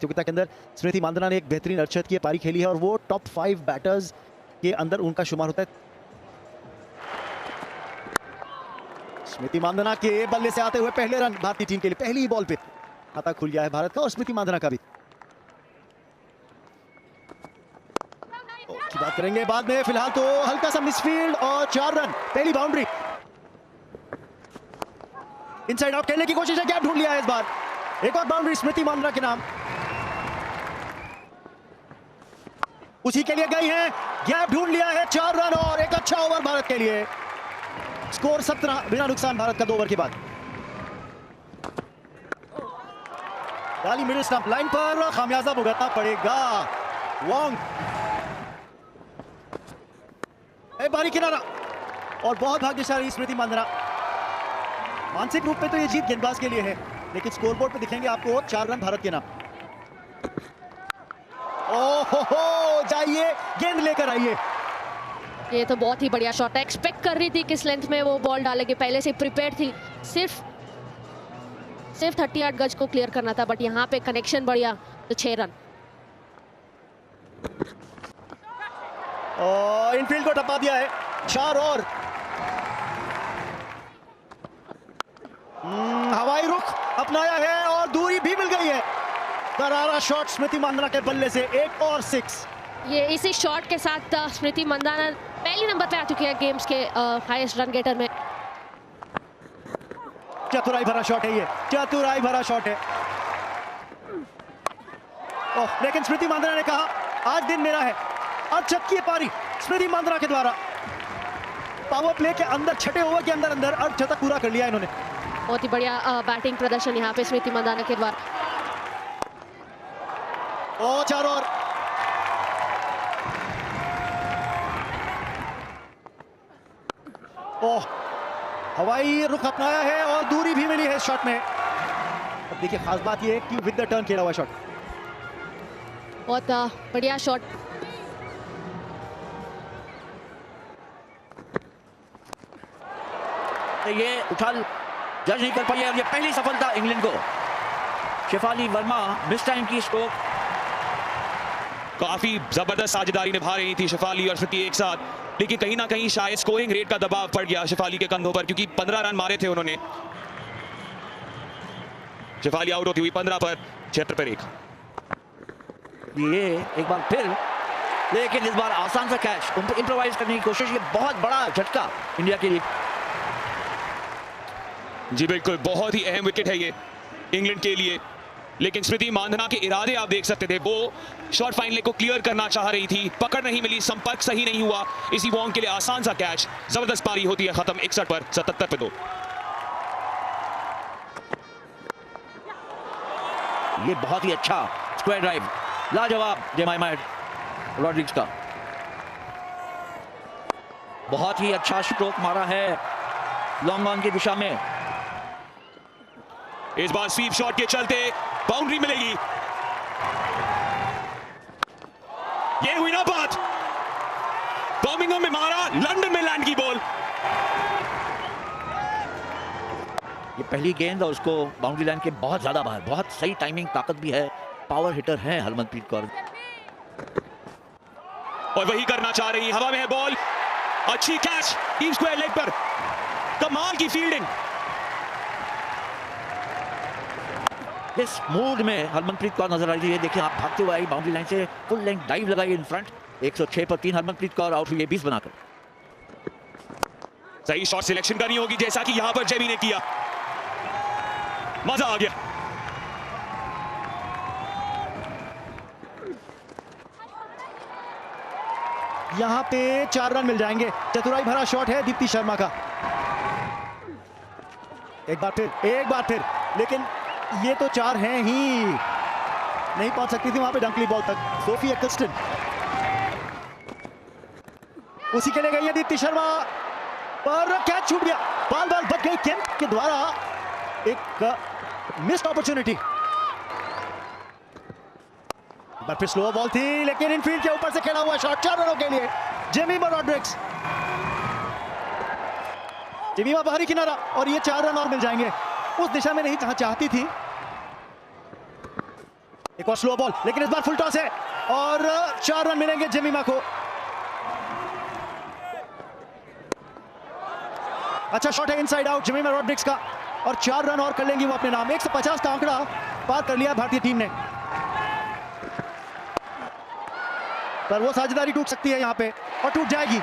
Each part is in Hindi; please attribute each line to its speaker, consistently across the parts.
Speaker 1: प्रतियोगिता के अंदर स्मृति मांदना ने एक बेहतरीन अर्धशतक की पारी खेली है और वो टॉप 5 बैटर्स के अंदर उनका शुमार होता है। स्मृति मांदना के बल्ले से आते हुए पहले रन भारतीय टीम के लिए, पहली बॉल पे खाता खुल गया है भारत का और स्मृति मांदना का भी। की बात करेंगे बाद में, फिलहाल तो हल्का सा मिसफील्ड और 4 रन, पहली बाउंड्री। इनसाइड आउट खेलने की कोशिश है, गैप ढूंढ लिया है इस बार, एक और बाउंड्री स्मृति मांदना के नाम। उसी के लिए गई है, गैप ढूंढ लिया है, 4 रन और एक अच्छा ओवर भारत के लिए। स्कोर 17 बिना नुकसान भारत का 2 ओवर के बाद। डाली मिडिल स्टंप लाइन पर, खामियाजा भुगतना पड़ेगा वोंग। बारी किनारा और बहुत भाग्यशाली स्मृति मांदना। मानसिक रूप पे तो ये जीत गेंदबाज के लिए है, लेकिन स्कोरबोर्ड पे दिखेंगे आपको 4 रन भारत के नाम। ओहो, जाइए गेंद लेकर आइए।
Speaker 2: ये तो बहुत ही बढ़िया शॉट है। एक्सपेक्ट कर रही थी किस लेंथ में वो बॉल डालेगी, पहले से प्रिपेयर थी। सिर्फ 38 गज को क्लियर करना था, बट यहाँ पे कनेक्शन बढ़िया तो 6 रन।
Speaker 1: और इनफील्ड को टपा दिया है, 4 और। हवाई रुख अपनाया है और दूरी भी मिल गई है। करारा शॉट स्मृति मांदना के बल्ले से, 1 और 6।
Speaker 2: ये इसी शॉट के साथ स्मृति मांदना पहले नंबर पे आ चुकी है गेम्स के हाईएस्ट रन गेटर में।
Speaker 1: चतुराई भरा शॉट है ये, चतुराई भरा शॉट है। ओह, लेकिन स्मृति मांदना ने कहा आज दिन मेरा है। अर्धशतक की पारी स्मृति मांदना के द्वारा, पावर प्ले के अंदर, छठे ओवर के अंदर अर्धशतक पूरा कर लिया इन्होंने।
Speaker 2: बहुत ही बढ़िया बैटिंग प्रदर्शन यहाँ पे स्मृति मांदना के द्वारा।
Speaker 1: और 4 और। ओह, हवाई रुख अपनाया है और दूरी भी मिली है इस शॉट में। अब देखिए खास बात यह है कि विद द टर्न खेला हुआ शॉट।
Speaker 2: बहुत बढ़िया शॉट।
Speaker 3: ये उछाल जज नहीं कर पाई है और ये पहली सफलता इंग्लैंड को। शेफाली वर्मा मिस टाइम की स्ट्रोक।
Speaker 4: काफी जबरदस्त साझेदारी निभा रही थी शेफाली और श्रुति एक साथ, लेकिन कहीं ना कहीं शायद स्कोरिंग रेट का दबाव पड़ गया शेफाली के कंधों पर, क्योंकि 15 रन मारे थे उन्होंने। शेफाली आउट होती हुई 15 पर, 76 पर 1।
Speaker 3: ये एक बार फिर, लेकिन इस बार आसान सा कैच, उनको इंप्रोवाइज करने की कोशिश। ये बहुत बड़ा झटका इंडिया के लिए।
Speaker 4: जी बिल्कुल, बहुत ही अहम विकेट है ये इंग्लैंड के लिए, लेकिन स्मृति मांदना के इरादे आप देख सकते थे। वो शॉर्ट फाइन लेग को क्लियर करना चाह रही थी, पकड़ नहीं मिली, संपर्क सही नहीं हुआ। इसी वॉन्ग के लिए आसान सा कैच, जबरदस्त पारी होती है खत्म 61 पर, 77 पे 2।
Speaker 3: ये बहुत ही अच्छा स्क्वायर ड्राइव, लाजवाब जेमाइमा रॉड्रिग्स का। बहुत ही अच्छा स्ट्रोक मारा है लॉन्ग ऑन की दिशा में।
Speaker 4: इस बार स्वीप शॉट के चलते बाउंड्री मिलेगी। ये हुई ना बात, बर्मिंघम में मारा, लंदन में लैंड की बॉल।
Speaker 3: ये पहली गेंद और उसको बाउंड्री लाइन के बहुत ज्यादा बाहर। बहुत सही टाइमिंग, ताकत भी है, पावर हिटर है हरमनप्रीत कौर।
Speaker 4: और वही करना चाह रही, हवा में है बॉल, अच्छी कैच डीप स्क्वायर लेग पर, कमाल की फील्डिंग।
Speaker 3: इस मूड में हरमनप्रीत कौर नजर आ रही है। देखिए आप, भागते हुए आई बाउंड्री लाइन से, फुल लेंथ डाइव लगाई इन फ्रंट। 106 पर 3 हरमनप्रीत कौर आउट हुई है 20 बनाकर।
Speaker 4: सही शॉट सिलेक्शन करनी होगी, जैसा कि यहां पर जेमी ने किया। मजा आ गया।
Speaker 1: यहां पे 4 रन मिल जाएंगे। चतुराई भरा शॉट है दीप्ति शर्मा का। एक बार फिर, लेकिन ये तो 4 हैं ही, नहीं पहुंच सकती थी वहां पे डंकली बॉल तक। सोफी एक्स्टन उसी के लिए गई है दीप्ति शर्मा, पर कैच छूट गया, बॉल बच गई केम्प के द्वारा। एक मिस्ड अपॉर्चुनिटी। पर फिर स्लो बॉल थी, लेकिन इनफील्ड के ऊपर से खेला हुआ शॉट, 4 रनों के लिए जेमिमा रॉड्रिग्स। जेमिमा बाहरी किनारा और ये 4 रन और मिल जाएंगे। उस दिशा में नहीं जहां चाहती थी। एक और स्लो बॉल, लेकिन इस बार फुल टॉस है और 4 रन मिलेंगे जेमिमा को। अच्छा शॉट है इनसाइड आउट जेमिमा रॉड्रिक्स का और 4 रन और कर लेंगी वो अपने नाम। 150 का आंकड़ा पार कर लिया भारतीय टीम ने, पर वो साझेदारी टूट सकती है यहां पे और टूट जाएगी।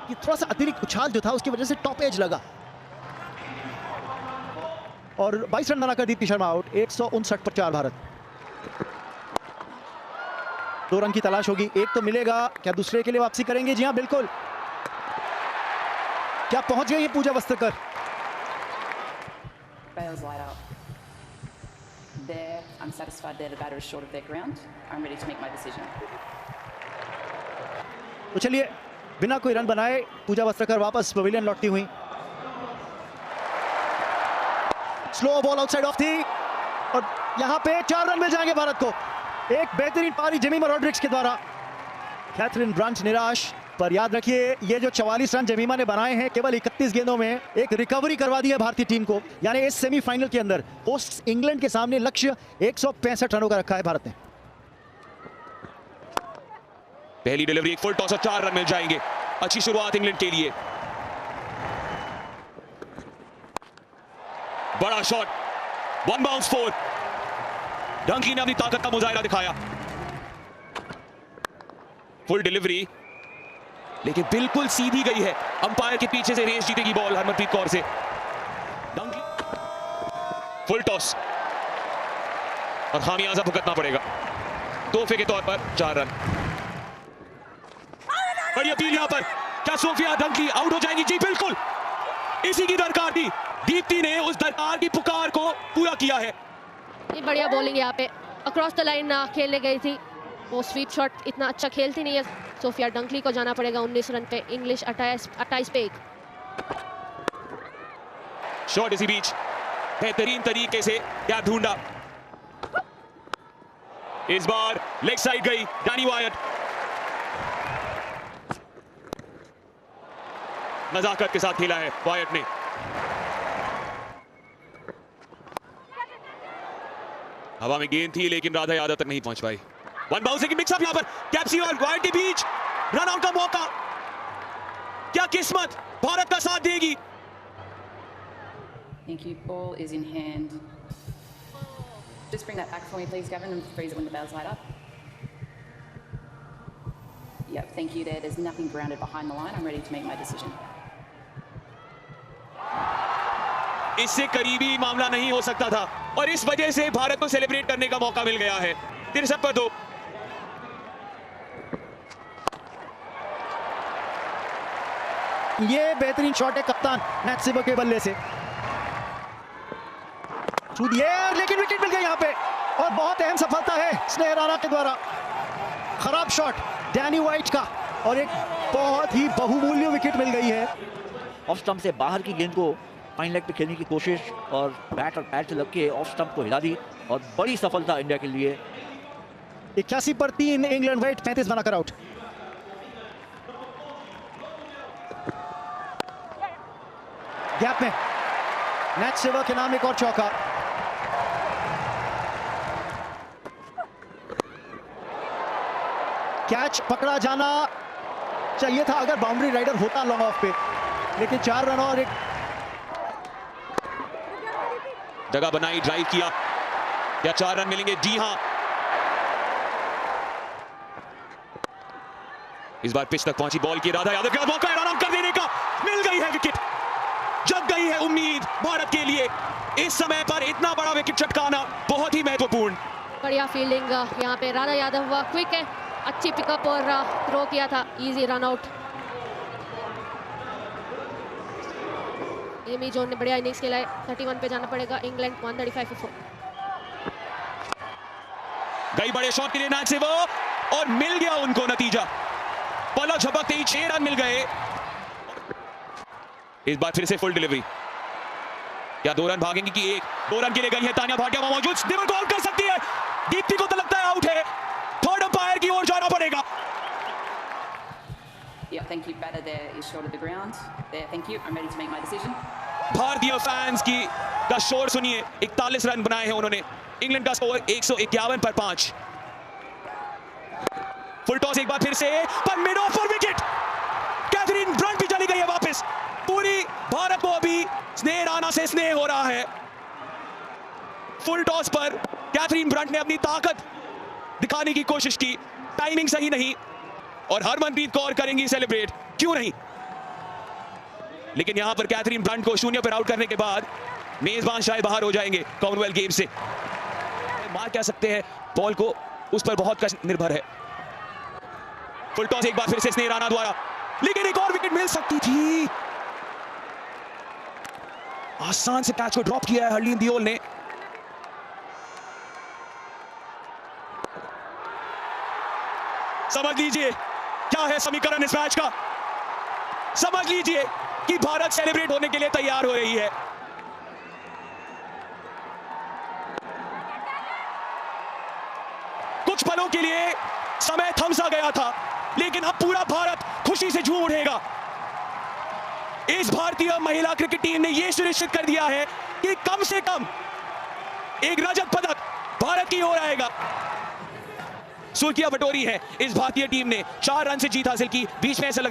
Speaker 1: ये थोड़ा सा अतिरिक्त उछाल जो था उसकी वजह से टॉप एज लगा और 22 रन बनाकर दीप्ति शर्मा आउट। 159 पर 4 भारत। 2 रन की तलाश होगी, एक तो मिलेगा। क्या दूसरे के लिए वापसी करेंगे? जी हां बिल्कुल। क्या पहुंच गई है पूजा Vastrakar?
Speaker 5: Bales light up. There, I'm satisfied there the batter is short of their ground. I'm ready to make my decision.
Speaker 1: तो चलिए बिना कोई रन बनाए पूजा वस्त्रकर वापस पवेलियन लौटती हुई। स्लो बॉल आउटसाइड ऑफ थी और यहां पे 4 रन मिल जाएंगे भारत को। एक बेहतरीन पारी जेमिमा रॉड्रिक्स के द्वारा। कैथरीन ब्रांच निराश, पर याद रखिए ये जो 44 रन जेमिमा ने बनाए हैं केवल 31 गेंदों में, एक रिकवरी करवा दी है भारतीय टीम को। यानी इस सेमीफाइनल के अंदर होस्ट इंग्लैंड के सामने लक्ष्य 165 रनों का रखा है भारत ने।
Speaker 4: पहली डिलीवरी, एक फुल टॉस और 4 रन मिल जाएंगे। अच्छी शुरुआत इंग्लैंड के लिए। बड़ा शॉट, 1 बाउंस 4। डंकी ने अपनी ताकत का मुजाहिरा दिखाया। फुल डिलीवरी, लेकिन बिल्कुल सीधी गई है। अंपायर के पीछे से रेस जीतेगी बॉल हरमनप्रीत कौर से। डंकी, फुल टॉस और खामियाजा भुगतना पड़ेगा। तोहफे के तौर पर 4 रन। बड़ी अपील यहां पर, क्या सोफिया डंकी आउट हो जाएंगी? जी बिल्कुल, इसी की दरकार थी। दीप्ति ने उस दरकार की पुकार को पूरा किया है।
Speaker 2: ये बढ़िया बॉलिंग यहाँ पे अक्रॉस द लाइन खेलने गई थी। वो स्वीप शॉट इतना अच्छा खेलती नहीं है। सोफिया डंकली को जाना पड़ेगा 19 रन पे। इंग्लिश 28 पे 1।
Speaker 4: शॉट इसी बीच बेहतरीन तरीके से क्या ढूंढा। इस बार लेग साइड गई डैनी वायट। नजाकत के साथ खेला है वायट ने। हवा में गेंद थी लेकिन राधा यादव तक नहीं पहुंच पाई। 1 बाउंस की मिक्सअप यहां पर, कैप्सी और वायट के बीच रन आउट का मौका। क्या किस्मत भारत का साथ देगी?
Speaker 5: Thank you. Ball is in hand. Just bring that back for me, please, Gavin, and freeze it when the bails light up. Yep, thank you there. There's nothing grounded behind the line. I'm ready to make my decision.
Speaker 4: इससे करीबी मामला नहीं हो सकता था और इस वजह से भारत को सेलिब्रेट करने का मौका मिल गया है। 63 पर 2।
Speaker 1: ये बेहतरीन शॉट है कप्तान मैट सिवर के बल्ले से थ्रू द एयर, लेकिन विकेट मिल गई यहां पे और बहुत अहम सफलता है स्नेह राणा के द्वारा। खराब शॉट डैनी वाइट का और एक बहुत ही बहुमूल्य विकेट मिल गई है।
Speaker 3: ऑफ स्टंप से बाहर की गेंद को फाइन लेग पे खेलने की कोशिश और बैट और पैड से लग के ऑफ स्टंप को हिला दी और बड़ी सफलता इंडिया के लिए।
Speaker 1: 81 पर 3 इंग्लैंड वाइट 35 बनाकर आउट। गैप में मैट सिवर के नाम एक और चौका। कैच पकड़ा जाना चाहिए था अगर बाउंड्री राइडर होता लॉन्ग ऑफ पे, लेकिन 4 रन और एक
Speaker 4: जगह बनाई, ड्राइव किया। क्या 4 रन मिलेंगे? जी हां। इस बार पिच तक पहुंची बॉल की राधा यादव के मौका है रन कर देने का। मिल गई है विकेट, जग गई है उम्मीद भारत के लिए। इस समय पर इतना बड़ा विकेट चटकाना बहुत ही महत्वपूर्ण।
Speaker 2: बढ़िया फील्डिंग यहाँ पे राधा यादव हुआ, क्विक है, अच्छी पिकअप और थ्रो किया था, easy run out. Amy Jones ने बढ़िया इनिंग्स खेला है। 31 पे जाना पड़ेगा इंग्लैंड 135 for 4।
Speaker 4: गई बड़े शॉट के लिए मैच से वो और मिल गया उनको नतीजा। पलक झपकते ही 6 रन मिल गए। इस बार फिर से फुल डिलीवरी। क्या 2 रन भागेंगे कि 1? 2 रन के लिए गई है तानिया भाटिया मौजूद, दिवर को आउट कर सकती है। दीप्ति को तो लगता है आउट है। थर्ड अंपायर की ओर जाना पड़ेगा।
Speaker 5: Yeah, Thank you. Batter there is short of the ground. There, thank you. I'm ready to make my decision.
Speaker 4: भारतीय फैंस की का शोर सुनिए। 41 रन बनाए हैं उन्होंने। इंग्लैंड का स्कोर 151 पर 5। फुल टॉस एक बार फिर से, पर mid of for wicket. Catherine Brunt भी चली गई है वापस। पूरी भारत को अभी स्नेह राणा से स्नेह हो रहा है। फुल टॉस पर कैथरीन ब्रंट ने अपनी ताकत दिखाने की कोशिश की, टाइमिंग सही नहीं, और हरमनप्रीत कौर करेंगी सेलिब्रेट, क्यों नहीं। लेकिन यहां पर कैथरीन ब्रंट को शून्य पर आउट करने के बाद मेजबान शायद बाहर हो जाएंगे कॉमनवेल्थ गेम से। मार कह सकते हैं बॉल को, उस पर बहुत कश निर्भर है। फुल टॉस एक बार फिर से स्नेह राणा द्वारा, लेकिन एक और विकेट मिल सकती थी। आसान से कैच को ड्रॉप किया है हरलीन दियोल ने। समझ लीजिए क्या है समीकरण इस मैच का। समझ लीजिए कि भारत सेलिब्रेट होने के लिए तैयार हो रही है। कुछ पलों के लिए समय थम सा गया था, लेकिन अब पूरा भारत खुशी से झूम उठेगा। इस भारतीय महिला क्रिकेट टीम ने यह सुनिश्चित कर दिया है कि कम से कम एक रजत पदक भारत की ओर आएगा। सुर्खियां बटोरी है इस भारतीय टीम ने, 4 रन से जीत हासिल की। बीच में ऐसा लग